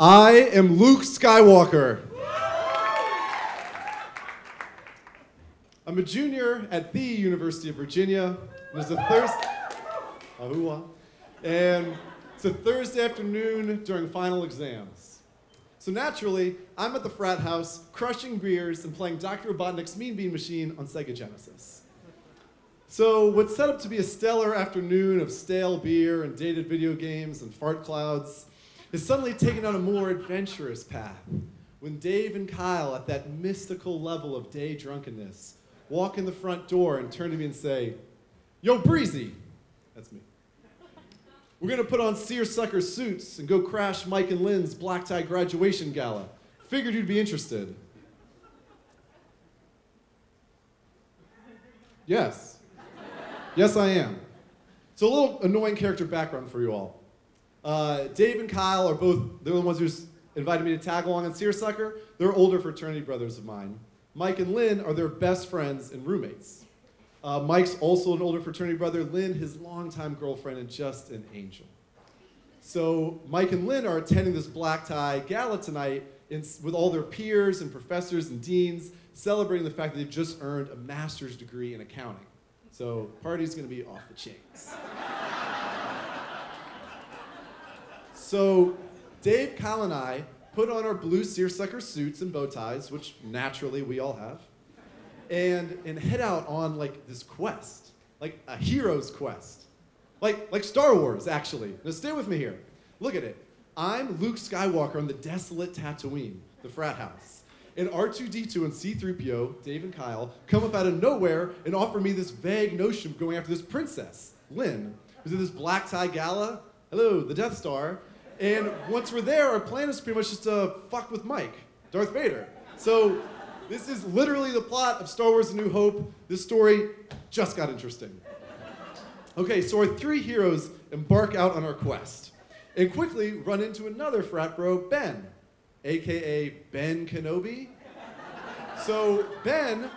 I am Luke Skywalker. I'm a junior at the University of Virginia. And it's a Thursday afternoon during final exams. So naturally, I'm at the frat house, crushing beers and playing Dr. Robotnik's Mean Bean Machine on Sega Genesis. So what's set up to be a stellar afternoon of stale beer and dated video games and fart clouds is suddenly taken on a more adventurous path when Dave and Kyle, at that mystical level of day drunkenness, walk in the front door and turn to me and say, "Yo, Breezy," that's me, "we're gonna put on seersucker suits and go crash Mike and Lynn's black tie graduation gala. Figured you'd be interested." Yes. Yes, I am. So a little annoying character background for you all. Dave and Kyle are they're the ones who invited me to tag along on Seersucker. They're older fraternity brothers of mine. Mike and Lynn are their best friends and roommates. Mike's also an older fraternity brother. Lynn, his longtime girlfriend and just an angel. So Mike and Lynn are attending this black tie gala tonight with all their peers and professors and deans, celebrating the fact that they've just earned a master's degree in accounting. So party's gonna be off the chains. So Dave, Kyle, and I put on our blue seersucker suits and bow ties, which naturally we all have, and head out on like this quest, like a hero's quest. Like Star Wars, actually. Now stay with me here. Look at it. I'm Luke Skywalker on the desolate Tatooine, the frat house. And R2-D2 and C-3PO, Dave and Kyle, come up out of nowhere and offer me this vague notion of going after this princess, Lynn, who's at this black tie gala. Hello, the Death Star. And once we're there, our plan is pretty much just to fuck with Mike, Darth Vader. So this is literally the plot of Star Wars: A New Hope. This story just got interesting. Okay, so our three heroes embark out on our quest and quickly run into another frat bro, Ben, AKA Ben Kenobi. So Ben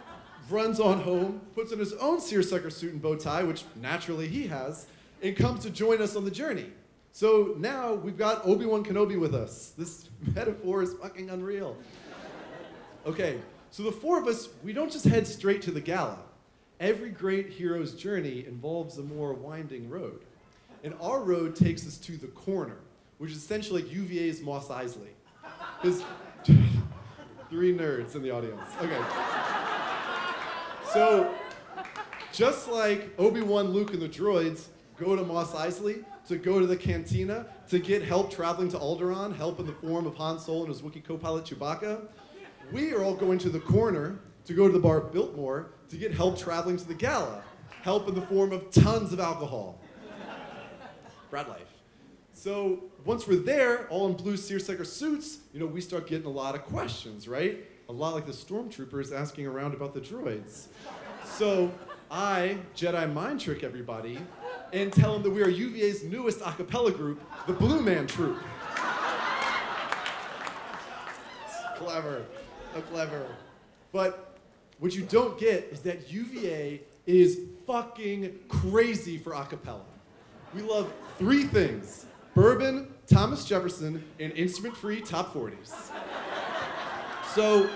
runs on home, puts on his own seersucker suit and bow tie, which naturally he has, and comes to join us on the journey. So now we've got Obi-Wan Kenobi with us. This metaphor is fucking unreal. Okay, so the four of us, we don't just head straight to the gala. Every great hero's journey involves a more winding road. And our road takes us to the corner, which is essentially like UVA's Mos Eisley. There's three nerds in the audience. Okay. So just like Obi-Wan, Luke, and the droids go to Mos Eisley to go to the cantina to get help traveling to Alderaan, help in the form of Han Solo and his Wookiee co-pilot Chewbacca, we are all going to the corner to go to the bar Biltmore to get help traveling to the gala, help in the form of tons of alcohol. Frat life. So once we're there, all in blue seersucker suits, we start getting a lot of questions, right? A lot like the stormtroopers asking around about the droids. So I Jedi mind trick everybody and tell them that we are UVA's newest a cappella group, the Blue Man Troupe. Clever, so clever. But what you don't get is that UVA is fucking crazy for a cappella. We love three things: bourbon, Thomas Jefferson, and instrument-free top 40s. So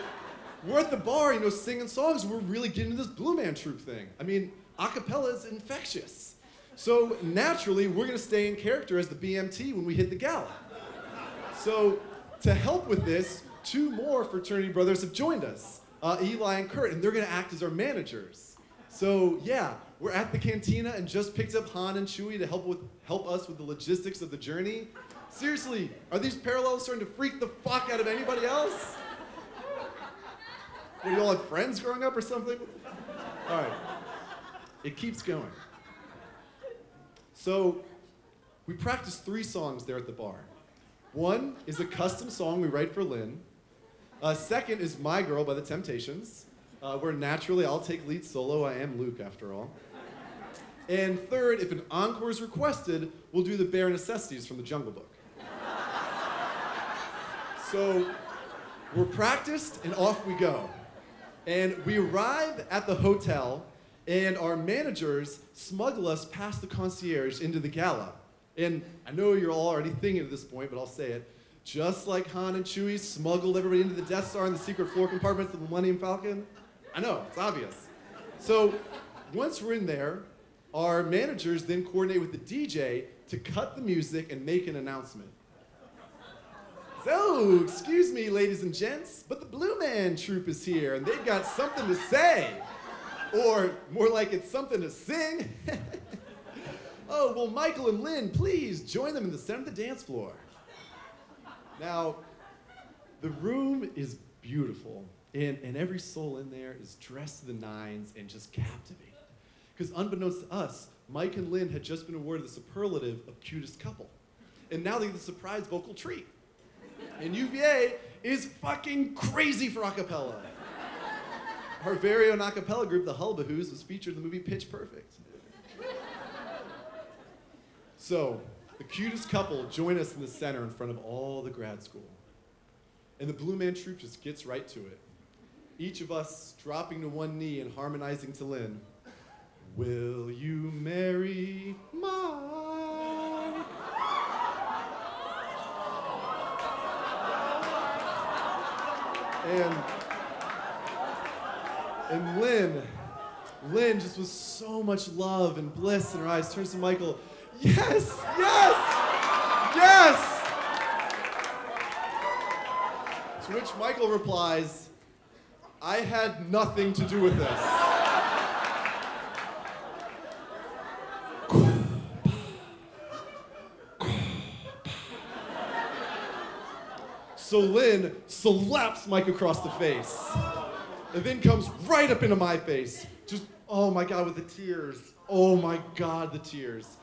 we're at the bar, singing songs. We're really getting into this Blue Man Troupe thing. I mean, a cappella is infectious. So naturally, we're gonna stay in character as the BMT when we hit the gala. So to help with this, two more fraternity brothers have joined us, Eli and Kurt, and they're gonna act as our managers. So yeah, we're at the cantina and just picked up Han and Chewie to help us with the logistics of the journey. Seriously, are these parallels starting to freak the fuck out of anybody else? What, you all had friends growing up or something? All right, it keeps going. So we practiced 3 songs there at the bar. One is a custom song we write for Lynn. Second is My Girl by the Temptations, where naturally I'll take lead solo. I am Luke, after all. And third, if an encore is requested, we'll do the bare necessities from the Jungle Book. So we're practiced and off we go. And we arrive at the hotel and our managers smuggle us past the concierge into the gala. And I know you're all already thinking at this point, but I'll say it. Just like Han and Chewie smuggled everybody into the Death Star in the secret floor compartments of the Millennium Falcon. I know, it's obvious. So once we're in there, our managers then coordinate with the DJ to cut the music and make an announcement. So, excuse me, ladies and gents, but the Blue Man Troupe is here, and they've got something to say. Or, more like it's something to sing. Oh, well, Michael and Lynn, please join them in the center of the dance floor. Now, the room is beautiful, and every soul in there is dressed to the nines and just captivated. Because unbeknownst to us, Mike and Lynn had just been awarded the superlative of cutest couple. And now they get the surprise vocal treat. And UVA is fucking crazy for a cappella. Our very own a cappella group, the Hullabahoos, was featured in the movie Pitch Perfect. So, the cutest couple join us in the center in front of all the grad school. And the Blue Man Troupe just gets right to it. Each of us dropping to one knee and harmonizing to Lynn. Will you marry Mike? And Lynn just was so much love and bliss in her eyes, turns to Michael, yes, yes, yes! To which Michael replies, I had nothing to do with this. So Lynn slaps Mike across the face, and then comes right up into my face. Just, oh my God, with the tears. Oh my God, the tears.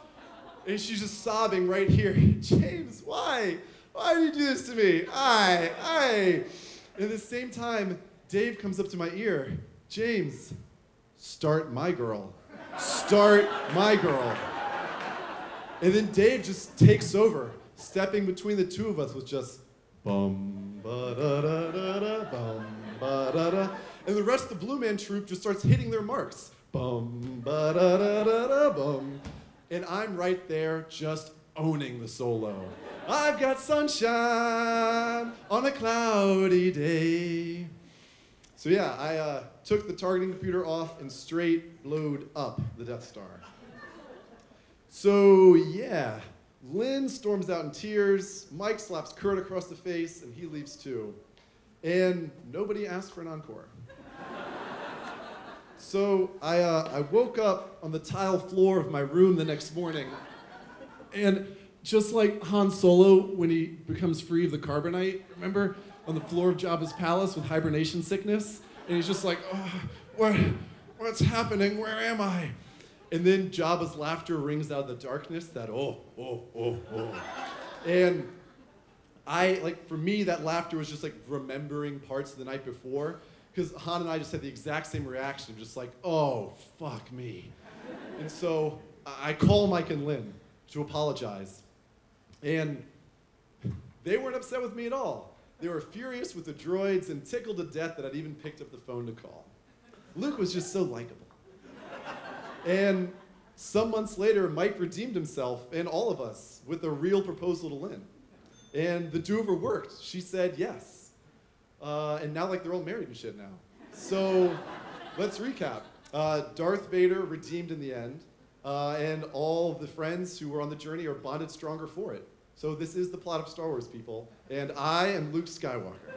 And she's just sobbing right here. James, why? Why did you do this to me? And at the same time, Dave comes up to my ear. James, start my girl. Start my girl. And then Dave just takes over, stepping between the two of us with just bum ba da da da da bum ba da da, and the rest of the Blue Man Troupe just starts hitting their marks. Bum ba da da da da bum, and I'm right there just owning the solo. I've got sunshine on a cloudy day. So yeah, I took the targeting computer off and straight blowed up the Death Star. So yeah. Lynn storms out in tears, Mike slaps Kurt across the face, and he leaves too. And nobody asked for an encore. So I woke up on the tile floor of my room the next morning, and just like Han Solo when he becomes free of the carbonite, remember? On the floor of Jabba's palace with hibernation sickness? And he's just like, oh, what's happening? Where am I? And then Jabba's laughter rings out of the darkness, that oh. And for me, that laughter was just like remembering parts of the night before, because Han and I just had the exact same reaction, just like, oh, fuck me. And so I call Mike and Lynn to apologize. And they weren't upset with me at all. They were furious with the droids and tickled to death that I'd even picked up the phone to call. Luke was just so likable. And some months later, Mike redeemed himself and all of us with a real proposal to Lynn. And the do-over worked. She said yes. And now they're all married and shit now. So let's recap. Darth Vader redeemed in the end. And all of the friends who were on the journey are bonded stronger for it. So this is the plot of Star Wars, people. And I am Luke Skywalker.